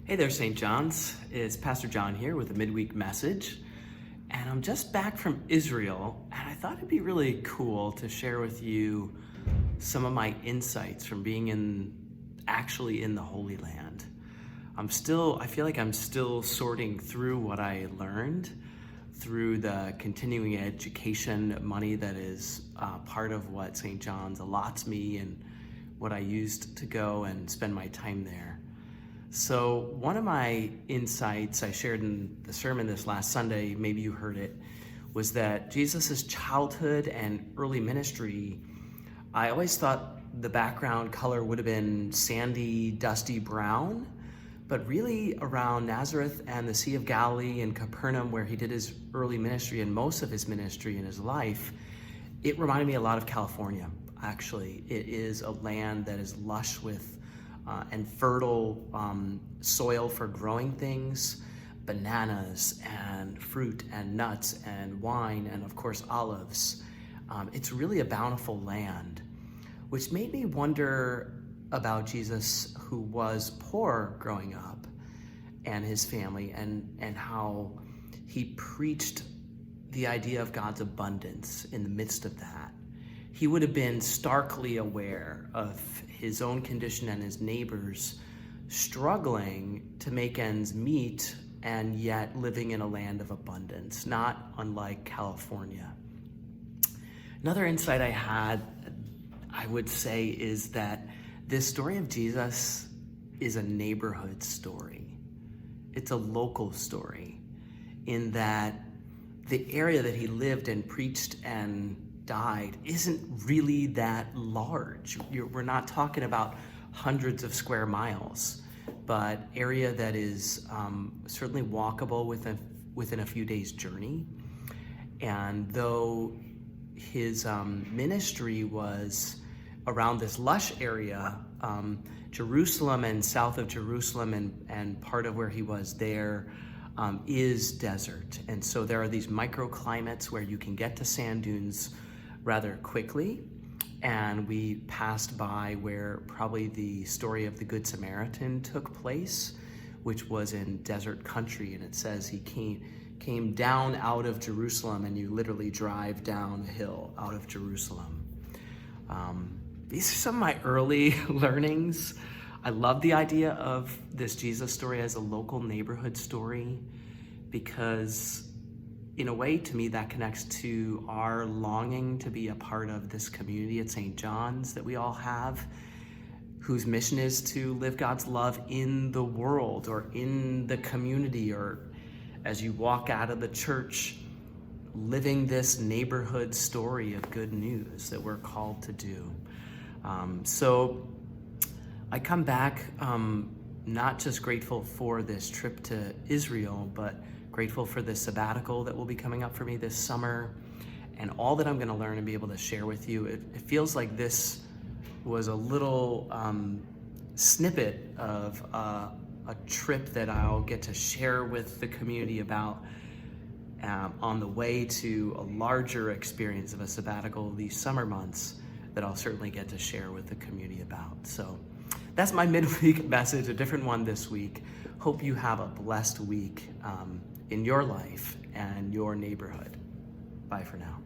Hey there, St. John's. It's Pastor John here with a midweek message. And I'm just back from Israel, and I thought it'd be really cool to share with you some of my insights from being actually in the Holy Land. I feel like I'm still sorting through what I learned through the continuing education money that is part of what St. John's allots me and what I used to go and spend my time there. So one of my insights I shared in the sermon this last Sunday, maybe you heard it, was that Jesus' childhood and early ministry, I always thought the background color would have been sandy, dusty brown, but really around Nazareth and the Sea of Galilee and Capernaum, where he did his early ministry and most of his ministry in his life, it reminded me a lot of California, actually. It is a land that is lush with and fertile soil for growing things, bananas and fruit and nuts and wine and of course olives. It's really a bountiful land, which made me wonder about Jesus, who was poor growing up, and his family, and how he preached the idea of God's abundance in the midst of that. He would have been starkly aware of his own condition and his neighbors struggling to make ends meet and yet living in a land of abundance, not unlike California. Another insight I had, I would say, is that this story of Jesus is a neighborhood story. It's a local story in that the area that he lived and preached and died isn't really that large. We're not talking about hundreds of square miles, but area that is certainly walkable within a few days' journey. And though his ministry was around this lush area, Jerusalem and south of Jerusalem and part of where he was there is desert. And so there are these microclimates where you can get to sand dunes rather quickly. And we passed by where probably the story of the Good Samaritan took place, which was in desert country. And it says he came down out of Jerusalem, and you literally drive down a hill out of Jerusalem. These are some of my early learnings. I love the idea of this Jesus story as a local neighborhood story, because in a way, to me, that connects to our longing to be a part of this community at St. John's that we all have, whose mission is to live God's love in the world or in the community, or as you walk out of the church, living this neighborhood story of good news that we're called to do. So I come back not just grateful for this trip to Israel, but grateful for this sabbatical that will be coming up for me this summer and all that I'm going to learn and be able to share with you. It feels like this was a little snippet of a trip that I'll get to share with the community about on the way to a larger experience of a sabbatical these summer months that I'll certainly get to share with the community about. So that's my midweek message, a different one this week. Hope you have a blessed week in your life and your neighborhood. Bye for now.